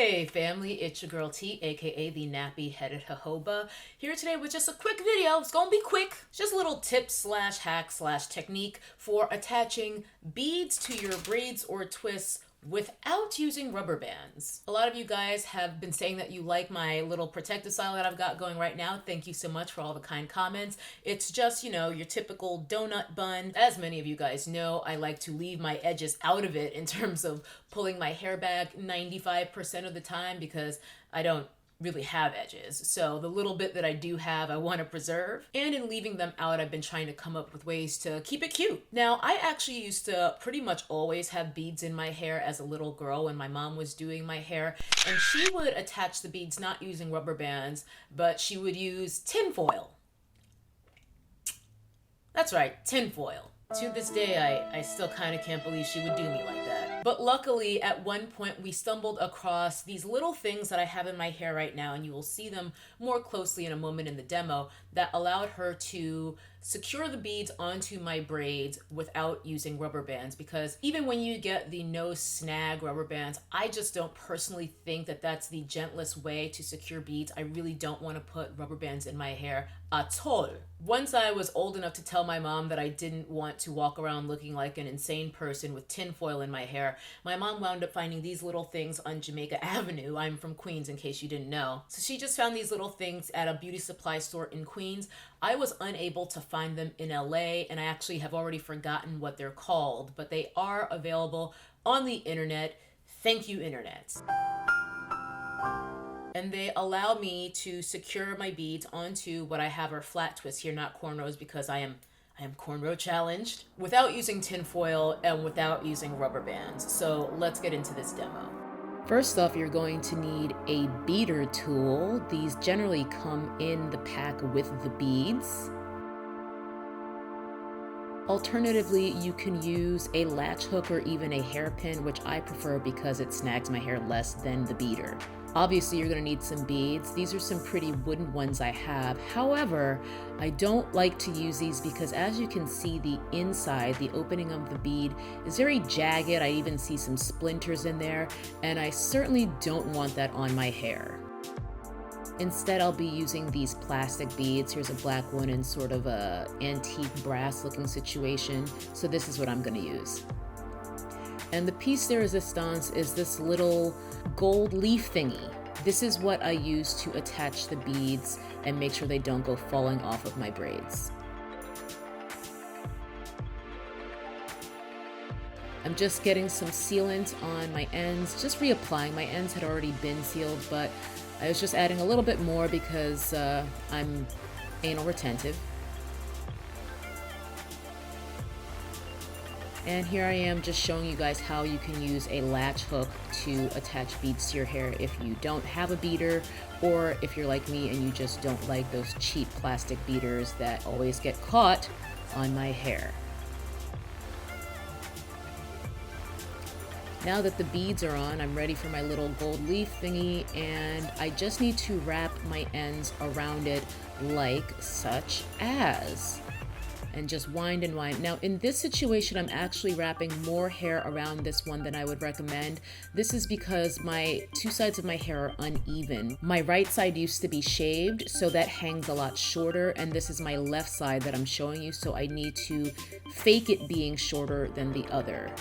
Hey family, it's your girl T, aka the nappy headed jojoba, here today with just a quick video. It's gonna be quick. It's just a little tip slash hack slash technique for attaching beads to your braids or twists without using rubber bands. A lot of you guys have been saying that you like my little protective style that I've got going right now. Thank you so much for all the kind comments. It's just, you know, your typical donut bun. As many of you guys know, I like to leave my edges out of it in terms of pulling my hair back 95% of the time because I don't really have edges. So the little bit that I do have, I want to preserve. And in leaving them out, I've been trying to come up with ways to keep it cute. Now, I actually used to pretty much always have beads in my hair as a little girl when my mom was doing my hair. And she would attach the beads not using rubber bands, but she would use tin foil. That's right, tin foil. To this day, I still kind of can't believe she would do me like that. But luckily, at one point, we stumbled across these little things that I have in my hair right now, and you will see them more closely in a moment in the demo, that allowed her to secure the beads onto my braids without using rubber bands. Because even when you get the no snag rubber bands, I just don't personally think that that's the gentlest way to secure beads. I really don't want to put rubber bands in my hair at all. Once I was old enough to tell my mom that I didn't want to walk around looking like an insane person with tinfoil in my hair, my mom wound up finding these little things on Jamaica Avenue. I'm from Queens, in case you didn't know. So she just found these little things at a beauty supply store in Queens. I was unable to find them in LA, and I actually have already forgotten what they're called, but they are available on the internet. Thank you, internet. And they allow me to secure my beads onto what I have are flat twists here, not cornrows, because I am cornrow challenged, without using tinfoil and without using rubber bands. So let's get into this demo. First off, you're going to need a beater tool. These generally come in the pack with the beads. Alternatively, you can use a latch hook or even a hairpin, which I prefer because it snags my hair less than the beater. Obviously, you're going to need some beads. These are some pretty wooden ones I have. However, I don't like to use these because, as you can see, the inside, the opening of the bead is very jagged. I even see some splinters in there, and I certainly don't want that on my hair. Instead, I'll be using these plastic beads. Here's a black one in sort of a antique brass looking situation. So this is what I'm going to use. And the piece de resistance is this little gold leaf thingy. This is what I use to attach the beads and make sure they don't go falling off of my braids. I'm just getting some sealant on my ends, just reapplying. My ends had already been sealed, but I was just adding a little bit more because I'm anal retentive. And here I am just showing you guys how you can use a latch hook to attach beads to your hair if you don't have a beater, or if you're like me and you just don't like those cheap plastic beaters that always get caught on my hair. Now that the beads are on, I'm ready for my little gold leaf thingy, and I just need to wrap my ends around it like such as. And just wind and wind. Now in this situation, I'm actually wrapping more hair around this one than I would recommend. This is because my two sides of my hair are uneven. My right side used to be shaved, so that hangs a lot shorter, and this is my left side that I'm showing you, so I need to fake it being shorter than the other.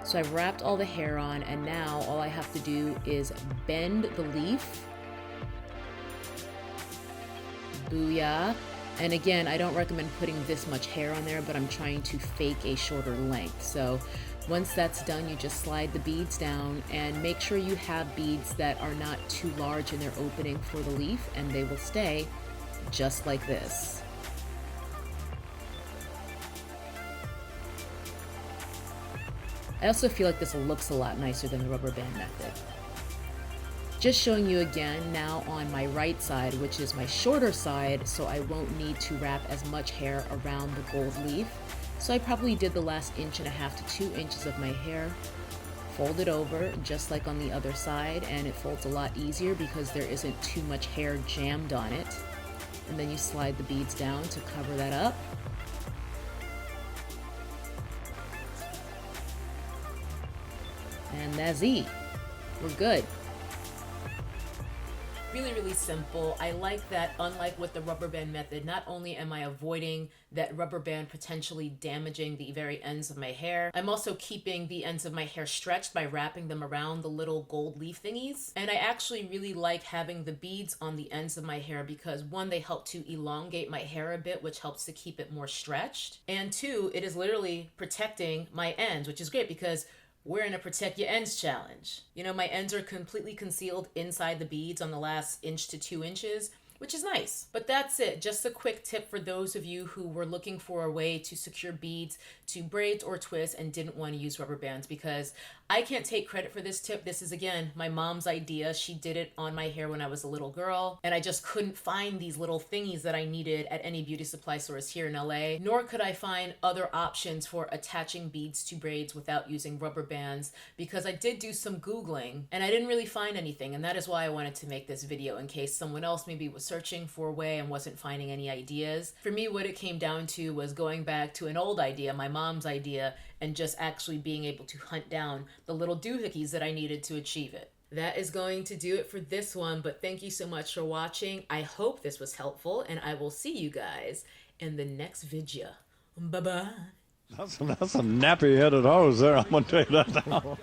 So I've wrapped all the hair on, and now all I have to do is bend the leaf. Booyah. And again, I don't recommend putting this much hair on there, but I'm trying to fake a shorter length. So once that's done, you just slide the beads down and make sure you have beads that are not too large in their opening for the leaf, and they will stay just like this. I also feel like this looks a lot nicer than the rubber band method. Just showing you again now on my right side, which is my shorter side, so I won't need to wrap as much hair around the gold leaf. So I probably did the last 1.5 to 2 inches of my hair, fold it over just like on the other side, and it folds a lot easier because there isn't too much hair jammed on it. And then you slide the beads down to cover that up. And that's it. We're good. Really, really simple. I like that, unlike with the rubber band method, not only am I avoiding that rubber band potentially damaging the very ends of my hair, I'm also keeping the ends of my hair stretched by wrapping them around the little gold leaf thingies. And I actually really like having the beads on the ends of my hair because one, they help to elongate my hair a bit, which helps to keep it more stretched. And two, it is literally protecting my ends, which is great because we're in a protect your ends challenge. You know, my ends are completely concealed inside the beads on the last inch to 2 inches, which is nice. But that's it. Just a quick tip for those of you who were looking for a way to secure beads to braids or twists and didn't want to use rubber bands, because I can't take credit for this tip. This is, again, my mom's idea. She did it on my hair when I was a little girl, and I just couldn't find these little thingies that I needed at any beauty supply stores here in LA, nor could I find other options for attaching beads to braids without using rubber bands, because I did do some Googling and I didn't really find anything, and that is why I wanted to make this video in case someone else maybe was searching for a way and wasn't finding any ideas. For me, what it came down to was going back to an old idea, my mom's idea, and just actually being able to hunt down the little doohickeys that I needed to achieve it. That is going to do it for this one, but thank you so much for watching. I hope this was helpful, and I will see you guys in the next video. Bye-bye. That's a nappy-headed hose there, I'm going to tell you that now.